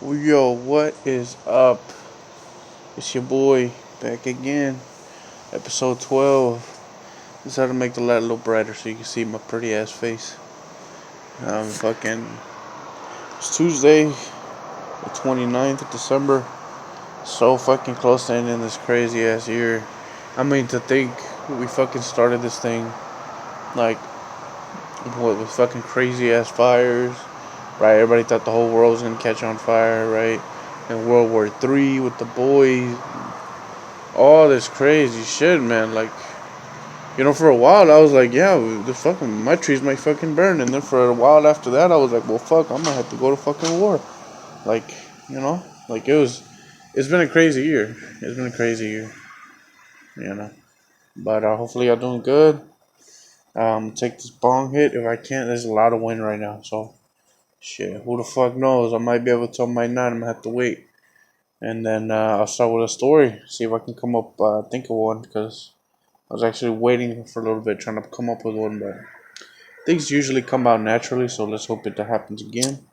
Yo, what is up? It's your boy back again. Episode 12. Decided to make the light a little brighter so you can see my pretty ass face. Fucking. It's Tuesday, the 29th of December. So fucking close to ending this crazy ass year. I mean, to think we fucking started this thing like, what, with fucking crazy ass fires, right? Everybody thought the whole world was gonna catch on fire, right? And World War III with the boys, all this crazy shit, man. Like, for a while I was like, yeah, the fucking my trees might fucking burn, and then for a while after that, I was like, well, fuck, I'm gonna have to go to fucking war. Like, like it's been a crazy year. It's been a crazy year, you know. But hopefully y'all doing good. Take this bong hit if I can. There's a lot of wind right now, so shit. Who the fuck knows? I might be able to tell my night. I'm gonna have to wait. And then I'll start with a story. See if I can come up, think of one, because I was actually waiting for a little bit, trying to come up with one, but things usually come out naturally, so let's hope it happens again.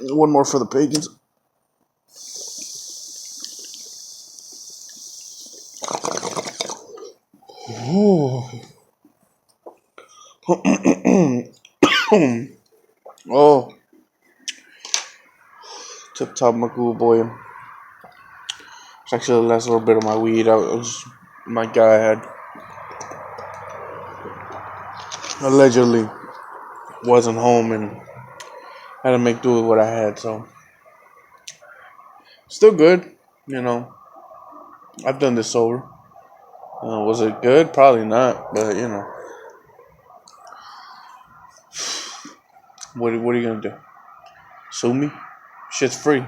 One more for the pagans. Oh, tip top my cool boy. It's actually the last little bit of my weed. My guy had allegedly wasn't home and had to make do with what I had. So still good, you know. I've done this sober. Was it good? Probably not, but what are you gonna do? Sue me? Shit's free.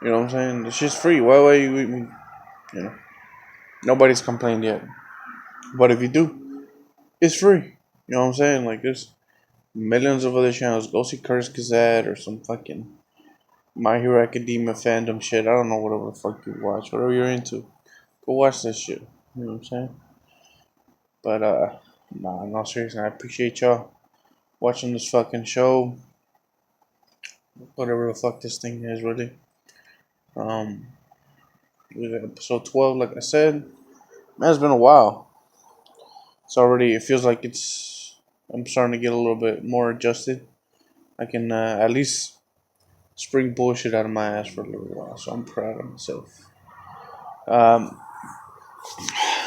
You know what I'm saying? The shit's free. Why you? You know, nobody's complained yet. But if you do, it's free. You know what I'm saying? Like, there's millions of other channels. Go see Curse Gazette or some fucking My Hero Academia fandom shit. I don't know whatever the fuck you watch. Whatever you're into. Go watch this shit. You know what I'm saying? But, nah, no, seriously. I appreciate y'all watching this fucking show. Whatever the fuck this thing is, really. Um, with episode 12, like I said. Man, it's been a while. It feels like I'm starting to get a little bit more adjusted. I can at least spring bullshit out of my ass for a little while, so I'm proud of myself. Um,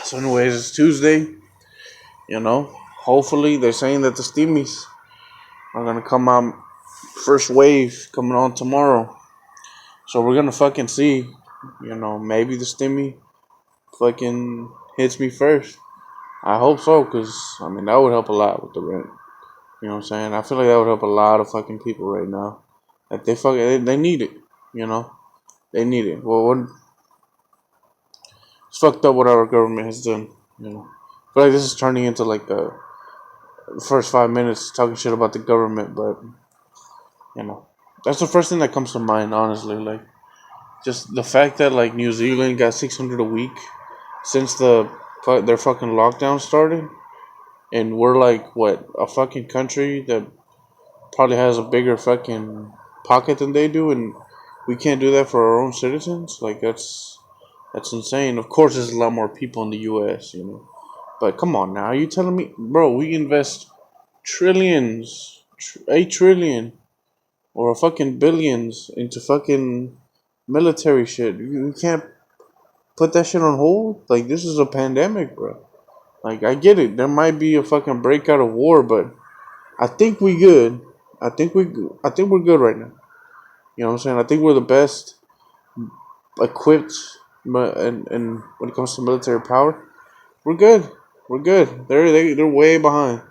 so, anyways, it's Tuesday. Hopefully they're saying that the steamies are gonna come out first wave coming on tomorrow. So we're gonna fucking see. Maybe the steamy fucking hits me first. I hope so, cause I mean that would help a lot with the rent. You know what I'm saying? I feel like that would help a lot of fucking people right now. Like they need it. You know, they need it. Well, it's fucked up what our government has done. I feel like this is turning into like the first 5 minutes talking shit about the government, but that's the first thing that comes to mind. Honestly, like just the fact that like New Zealand got 600 a week since their fucking lockdown started, and we're like what, a fucking country that probably has a bigger fucking pocket than they do, and we can't do that for our own citizens. Like that's insane. Of course, there's a lot more people in the U.S. But come on now, are you telling me, bro? We invest trillions, 8 trillion, or fucking billions into fucking military shit. You can't put that shit on hold. Like, this is a pandemic, bro. Like, I get it. There might be a fucking breakout of war, but I think we good. I think we're good right now. You know what I'm saying? I think we're the best equipped, and when it comes to military power, we're good. We're good. They're way behind. You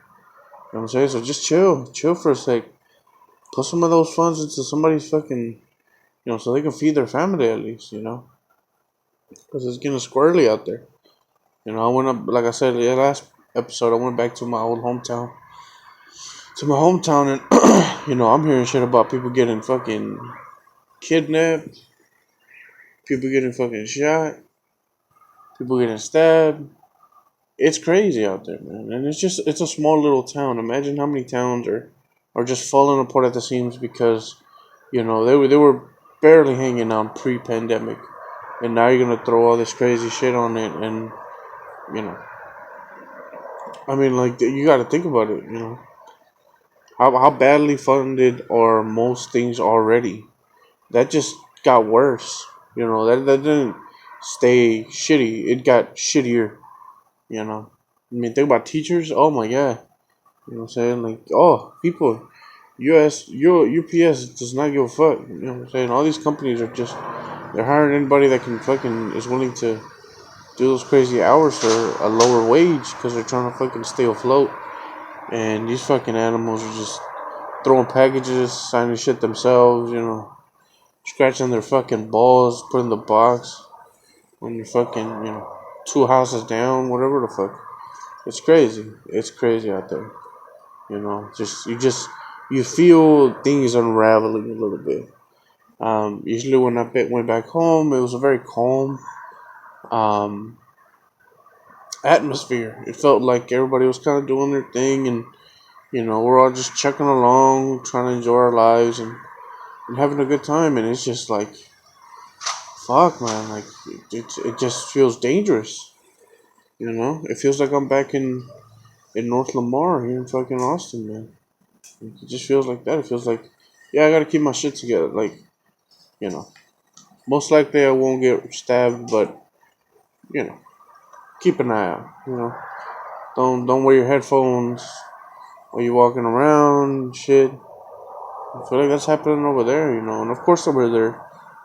know what I'm saying? So just chill for a sec. Put some of those funds into somebody's fucking, so they can feed their family at least. Because it's getting squirrely out there. I went up, like I said in the last episode, I went back to my old hometown. To my hometown, and, I'm hearing shit about people getting fucking kidnapped, people getting fucking shot, people getting stabbed. It's crazy out there, man. And it's a small little town. Imagine how many towns are just falling apart at the seams because, they were barely hanging on pre-pandemic. And now you're gonna throw all this crazy shit on it, and you know, I mean, like you got to think about it. How badly funded are most things already? That just got worse. That didn't stay shitty. It got shittier. I mean, think about teachers. Oh my god. You know what I'm saying? Like, oh, people, UPS does not give a fuck. You know what I'm saying? All these companies are just, they're hiring anybody that can fucking, is willing to do those crazy hours for a lower wage because they're trying to fucking stay afloat. And these fucking animals are just throwing packages, signing shit themselves, scratching their fucking balls, putting the box on your fucking, two houses down, whatever the fuck. It's crazy. It's crazy out there. You feel things unraveling a little bit. Usually when I went back home, it was a very calm um, atmosphere. It felt like everybody was kind of doing their thing, and we're all just chucking along, trying to enjoy our lives and having a good time. And it's just like, fuck, man, like it just feels dangerous. It feels like I'm back in North Lamar here in fucking Austin, man. It just feels like that. It feels like, yeah, I gotta keep my shit together. Like, you know, most likely I won't get stabbed, but you know, keep an eye out. Don't wear your headphones while you're walking around. Shit, I feel like that's happening over there. And of course over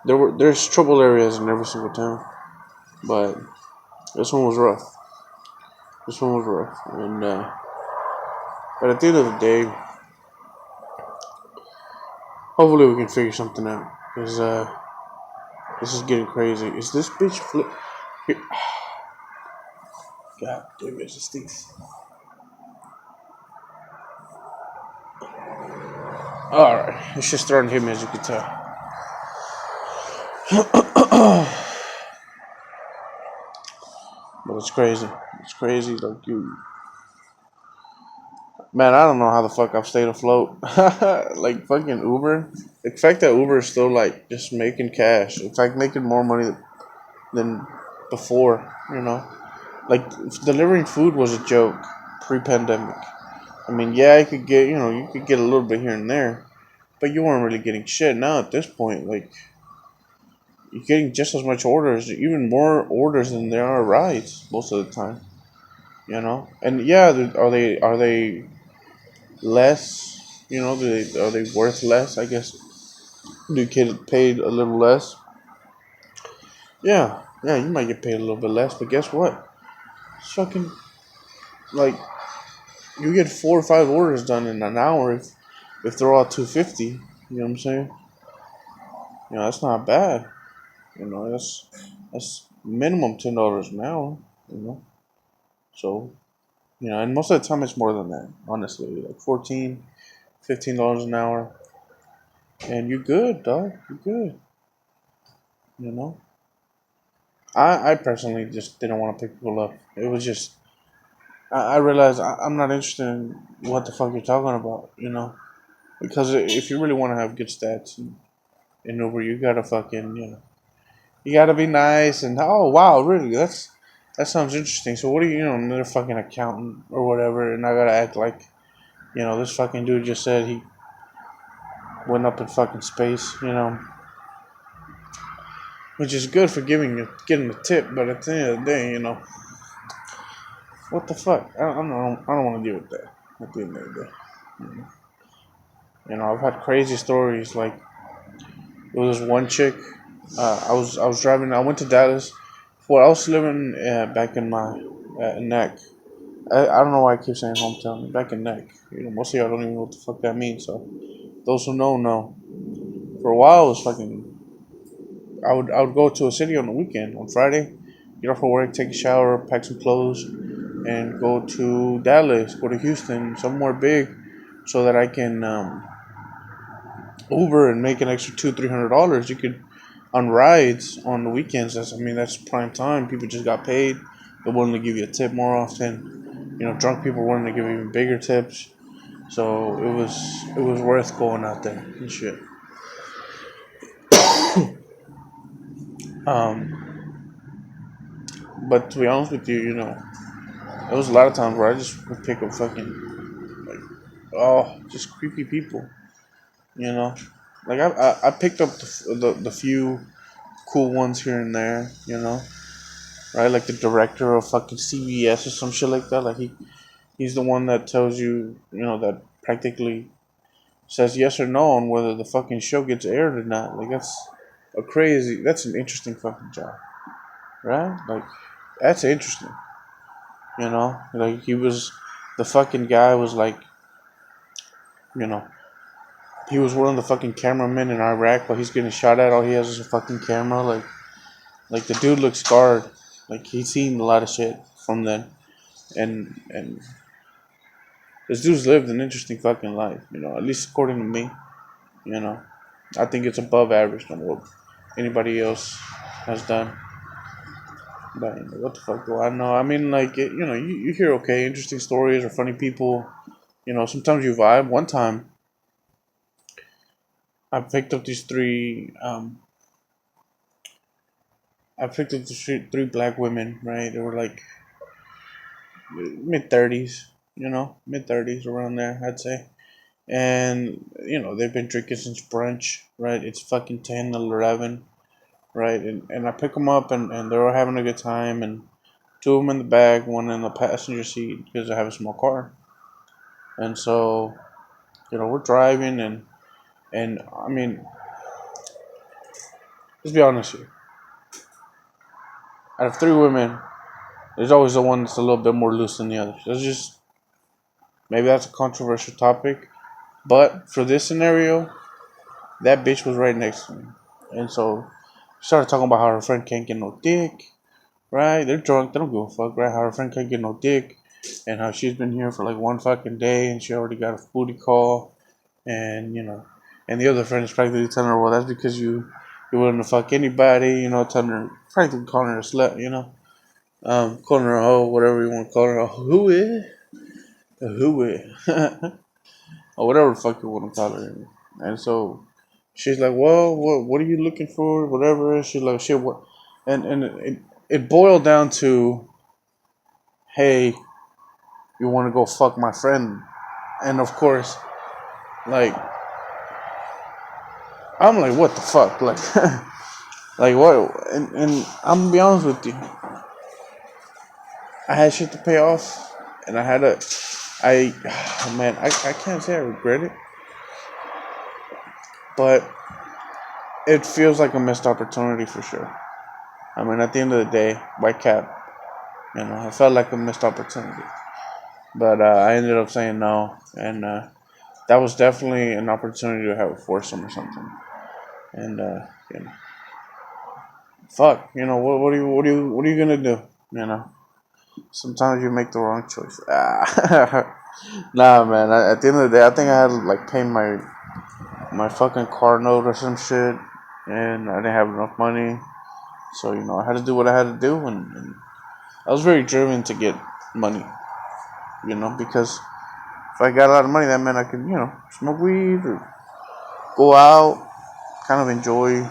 there's trouble areas in every single town, but this one was rough. This one was rough, and but at the end of the day, hopefully we can figure something out. Cause this is getting crazy. Is this bitch flip? Here. God damn it, it's Steve. Alright, it's just starting to hit me, as you can tell. But it's crazy. It's crazy. Like, man, I don't know how the fuck I've stayed afloat. Like, fucking Uber. The fact that Uber is still, like, just making cash. In fact, making more money than before. Like, delivering food was a joke pre pandemic. I mean, yeah, you could get a little bit here and there, but you weren't really getting shit. Now at this point, like, you're getting just as much orders, even more orders than there are rides most of the time. And yeah, are they less? Are they worth less? I guess do you get paid a little less? Yeah, you might get paid a little bit less, but guess what? It's fucking like you get 4 or 5 orders done in an hour if they're all 250. You know what I'm saying? That's not bad. That's minimum $10 an hour. You know, so and most of the time it's more than that. Honestly, like 14, $15 an hour, and you're good, dog. You're good. You know, I personally just didn't want to pick people up. It was just I realized I'm not interested in what the fuck you're talking about. Because if you really want to have good stats in Uber, you gotta fucking you gotta be nice and oh wow, really that sounds interesting. So what are you, another fucking accountant or whatever, and I gotta act like this fucking dude just said he went up in fucking space, which is good for getting a tip, but at the end of the day, what the fuck? I don't want to deal with that at the end of the day. I've had crazy stories. Like there was this one chick. I was driving. I went to Dallas. Well, I was living back in my neck. I don't know why I keep saying hometown. Back in neck. Most of y'all don't even know what the fuck that means. So those who know. For a while, it was fucking. I would go to a city on the weekend on Friday. get off of work, take a shower, pack some clothes, and go to Dallas, go to Houston, somewhere big, so that I can Uber and make an extra $200-300. You could on rides on the weekends. That's prime time. People just got paid. They're willing to give you a tip more often. Drunk people are willing to give even bigger tips. So it was worth going out there and shit. Um, but to be honest with you, there was a lot of times where I just would pick up fucking like, just creepy people. You know, like I picked up the few cool ones here and there. Right? Like the director of fucking CBS or some shit like that. Like he's the one that tells you, that practically says yes or no on whether the fucking show gets aired or not. Like that's an interesting fucking job, right? Like that's interesting. Like the fucking guy was like, you know, he was one of the fucking cameramen in Iraq, but he's getting shot at. All he has is a fucking camera. Like the dude looks scarred. Like he's seen a lot of shit from then, and this dude's lived an interesting fucking life. At least according to me. You know, I think it's above average than what anybody else has done. But what the fuck do I know? Like you hear okay, interesting stories or funny people. Sometimes you vibe. One time, I picked up these three. I picked up these three black women. Right, they were like mid 30s. Mid 30s around there, I'd say. And they've been drinking since brunch. Right, it's fucking 10, 11. Right, and I pick them up and they're all having a good time, and two of them in the back, one in the passenger seat because I have a small car. And so, we're driving and let's be honest here. Out of three women, there's always the one that's a little bit more loose than the others. Maybe that's a controversial topic, but for this scenario, that bitch was right next to me. And so, she started talking about how her friend can't get no dick, right? They're drunk, they don't give a fuck, right? How her friend can't get no dick, and how she's been here for like one fucking day, and she already got a booty call, and and the other friend is practically telling her, well, that's because you're willing to fuck anybody, telling her, practically calling her a slut, calling her a hoe, whatever you want to call her, a hooey, or whatever the fuck you want to call her. And so she's like, well, what are you looking for, whatever. She's like, shit, what? And it boiled down to, hey, you want to go fuck my friend? And of course, like, I'm like, what the fuck? Like, like what? And I'm gonna be honest with you. I had shit to pay off, and man, I can't say I regret it, but it feels like a missed opportunity for sure. At the end of the day, white cap, I felt like a missed opportunity. But I ended up saying no, and that was definitely an opportunity to have a foursome or something. And fuck, what are you gonna do? Sometimes you make the wrong choice. Nah, man. At the end of the day, I think I had to like pay my fucking car note or some shit, and I didn't have enough money, so I had to do what I had to do, and I was very driven to get money, because if I got a lot of money, that meant I could smoke weed or go out, kind of enjoy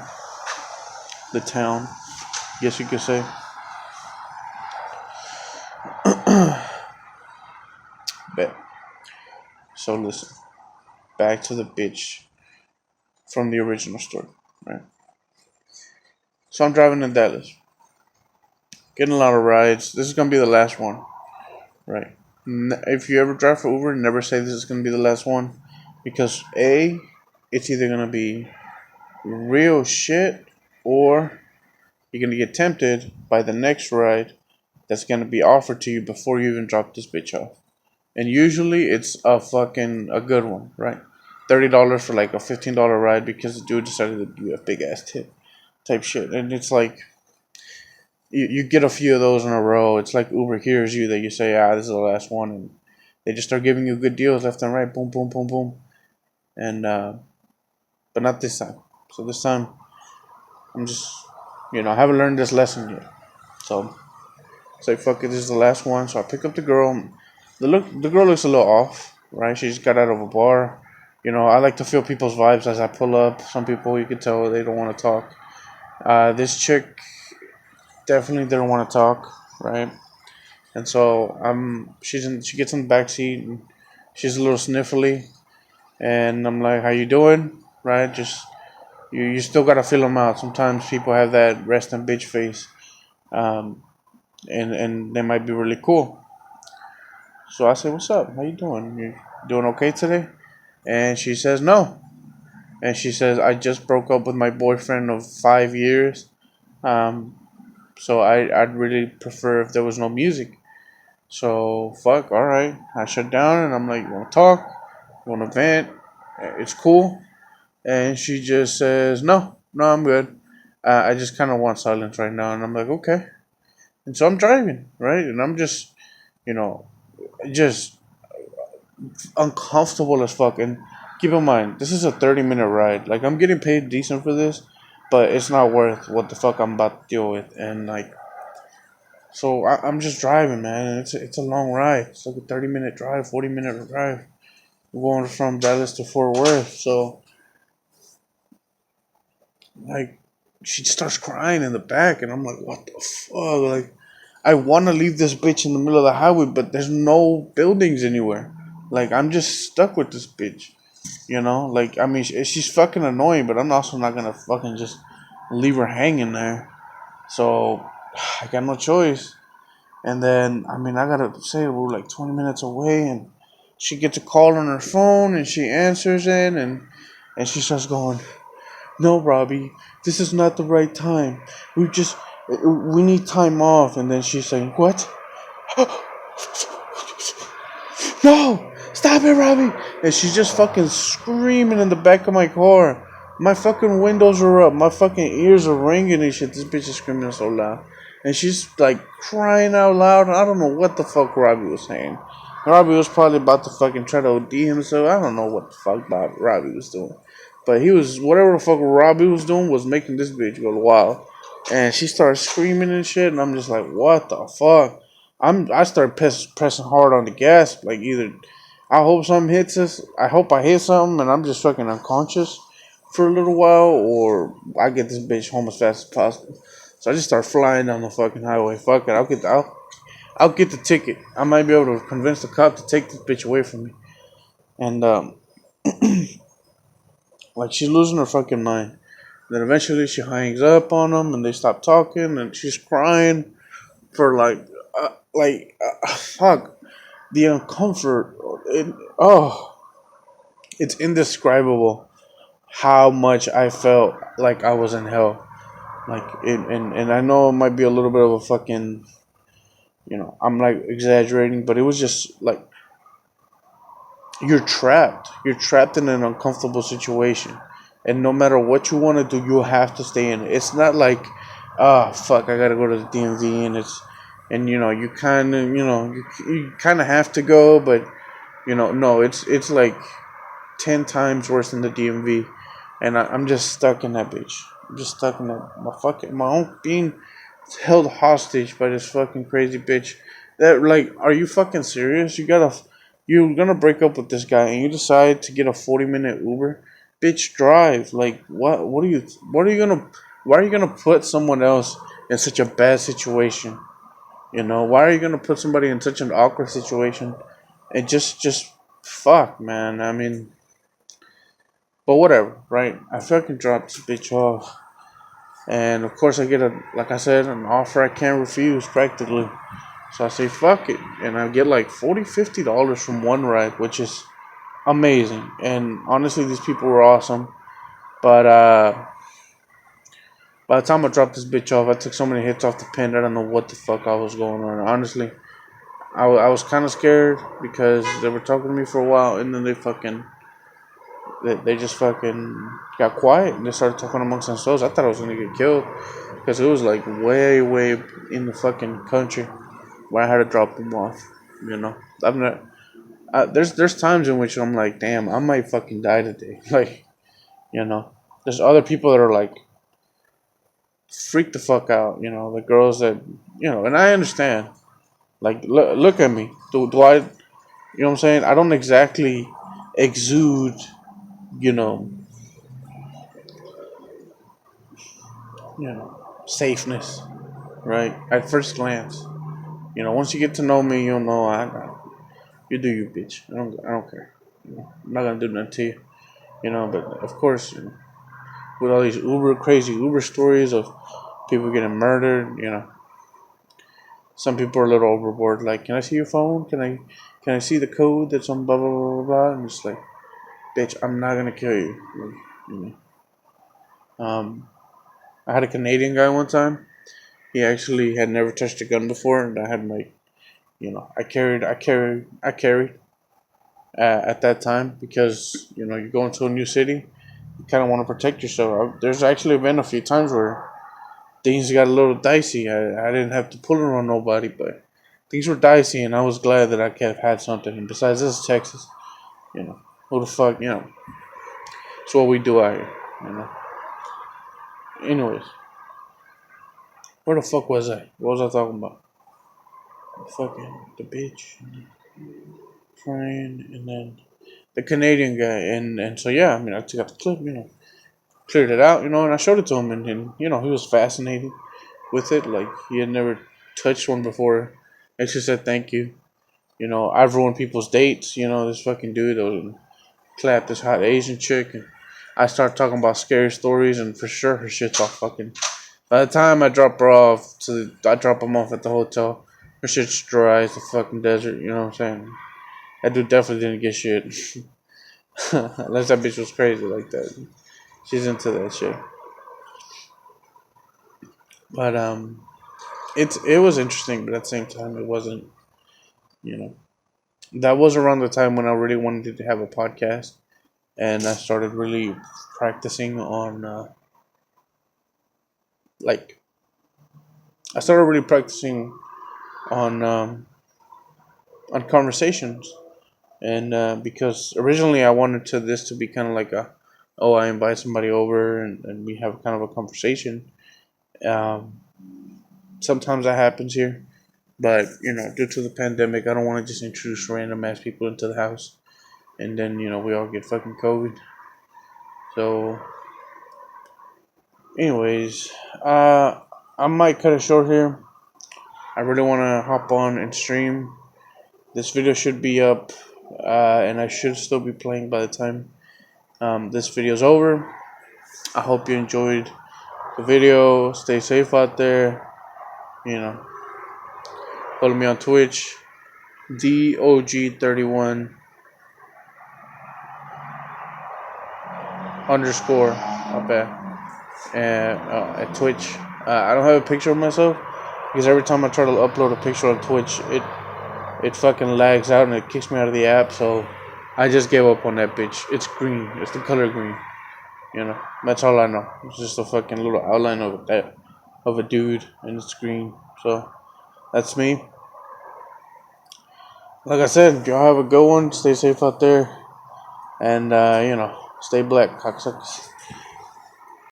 the town, guess you could say. Bet. So listen, back to the bitch from the original story, right? So I'm driving to Dallas, getting a lot of rides. This is gonna be the last one, right? If you ever drive for Uber, never say this is gonna be the last one, because it's either gonna be real shit, or you're gonna get tempted by the next ride that's gonna be offered to you before you even drop this bitch off. And usually it's a good one, right? $30 for like a $15 ride because the dude decided to give you a big ass tip type shit. And it's like, you get a few of those in a row. It's like Uber hears you that you say, this is the last one, and they just start giving you good deals left and right. Boom, boom, boom, boom. And but not this time. So this time, I'm just, I haven't learned this lesson yet. So say, fuck it, this is the last one. So I pick up the girl. The girl looks a little off, right? She just got out of a bar. I like to feel people's vibes as I pull up. Some people, you can tell they don't want to talk. This chick definitely didn't want to talk, right? And so she gets in the back seat and she's a little sniffly, and I'm like, "How you doing?" Right? Just you still gotta feel them out. Sometimes people have that resting bitch face, um, and they might be really cool. So I say, "What's up? How you doing? You doing okay today?" And she says, "No." And she says, "I just broke up with my boyfriend of 5 years. Um, so I'd really prefer if there was no music." So fuck, all right. I shut down and I'm like, "You want to talk? You want to vent? It's cool." And she just says, "No, no, I'm good. I just kind of want silence right now." And I'm like, "Okay." And so I'm driving, right? And I'm just, you know, just uncomfortable as fuck. And keep in mind, this is a 30-minute ride. Like, I'm getting paid decent for this, but it's not worth what the fuck I'm about to deal with. And like, so I'm just driving, man. And it's a long ride. It's like a 30-minute drive, 40-minute drive. We're going from Dallas to Fort Worth. So like, she starts crying in the back, and I'm like, what the fuck? Like, I want to leave this bitch in the middle of the highway, but there's no buildings anywhere. Like, I'm just stuck with this bitch. Like, I mean, she's fucking annoying, but I'm also not gonna fucking just leave her hanging there. So I got no choice. And then, I mean, I gotta say we're like 20 minutes away, and she gets a call on her phone, and she answers it, and she starts going, "No, Robbie, this is not the right time. We need time off." And then she's saying, "What? No! Stop it, Robbie!" And she's just fucking screaming in the back of my car. My fucking windows are up. My fucking ears are ringing and shit. This bitch is screaming so loud. And she's like crying out loud. I don't know what the fuck Robbie was saying. Robbie was probably about to fucking try to OD himself. I don't know what the fuck Robbie was doing. But he was, whatever the fuck Robbie was doing was making this bitch go wild. And she started screaming and shit. And I'm just like, what the fuck? I start pressing hard on the gas. Like, either I hope something hits us. I hope I hit something and I'm just fucking unconscious for a little while, or I get this bitch home as fast as possible. So I just start flying down the fucking highway. Fuck it, I'll get the ticket. I might be able to convince the cop to take this bitch away from me. And like, she's losing her fucking mind. Then eventually she hangs up on him and they stop talking and she's crying for fuck, the uncomfort. It's indescribable how much I felt like I was in hell. Like, and I know it might be a little bit of a fucking, I'm like exaggerating, but it was just like, you're trapped. You're trapped in an uncomfortable situation. And no matter what you want to do, you have to stay in it. It's not like, fuck, I gotta go to the DMV, and you kind of, you kind of have to go, but, no, it's like 10 times worse than the DMV. And I'm just stuck in that bitch. I'm just stuck in that, my own being held hostage by this fucking crazy bitch. That, like, are you fucking serious? You're gonna break up with this guy and you decide to get a 40-minute Uber? Bitch, drive. Like, why are you gonna put someone else in such a bad situation? Why are you gonna put somebody in such an awkward situation? And just fuck, man. I mean, but whatever, right? I fucking dropped this bitch off. And of course, I get like I said, an offer I can't refuse practically. So I say, fuck it. And I get like $40, $50 from one ride, which is amazing. And honestly, these people were awesome. But by the time I dropped this bitch off, I took so many hits off the pen, I don't know what the fuck I was going on. Honestly, I was kind of scared because they were talking to me for a while, and then they just fucking got quiet and they started talking amongst themselves. I thought I was gonna get killed. because it was like way in the fucking country where I had to drop them off. You know, I'm not. There's times in which I'm like, damn, I might fucking die today. Like, you know, there's other people that are like, freak the fuck out. You know, the girls that, and I understand. Like, look at me. Do I? You know what I'm saying? I don't exactly exude, you know, safeness, right? At first glance, once you get to know me, you'll know you do you, bitch. I don't care. I'm not gonna do nothing to you, But of course, with all these crazy Uber stories of people getting murdered, some people are a little overboard. Like, can I see your phone? Can I see the code that's on blah blah blah blah blah? And it's like, bitch, I'm not gonna kill you. You I had a Canadian guy one time. He actually had never touched a gun before, and I had my, I carried at that time because you go into a new city, you kind of want to protect yourself. There's actually been a few times where things got a little dicey. I didn't have to pull it on nobody, but things were dicey, and I was glad that I kept had something. And besides, this is Texas, who the fuck, it's what we do out here. Anyways, where the fuck was I? What was I talking about? Fucking the bitch, crying, and then the Canadian guy, and so yeah, I mean, I took out the clip, cleared it out, and I showed it to him, and he was fascinated with it, like he had never touched one before. I just said thank you. I've ruined people's dates. This fucking dude that would clap this hot Asian chick, and I start talking about scary stories, and for sure her shit's all fucking. By the time I drop them off at the hotel, her shit's dry as the fucking desert. You know what I'm saying? That dude definitely didn't get shit. Unless that bitch was crazy like that. She's into that shit. But it was interesting, but at the same time, it wasn't. You know, that was around the time when I really wanted to have a podcast, and I started really practicing on like I started really practicing on conversations, and because originally I wanted this to be kind of like I invite somebody over and we have kind of a conversation. Um, Sometimes that happens here, but due to the pandemic, I don't want to just introduce random ass people into the house, and then we all get fucking COVID. So, anyways, I might cut it short here. I really want to hop on and stream. This video should be up, and I should still be playing by the time this video's over. I hope you enjoyed the video. Stay safe out there. Follow me on Twitch, DOG31 underscore. Not bad. And at Twitch, I don't have a picture of myself because every time I try to upload a picture on Twitch, it fucking lags out and it kicks me out of the app. So I just gave up on that bitch. It's green. It's the color green. That's all I know. It's just a fucking little outline of a dude, and it's green. So that's me. Like I said, y'all have a good one. Stay safe out there, and stay black, cocksuckers.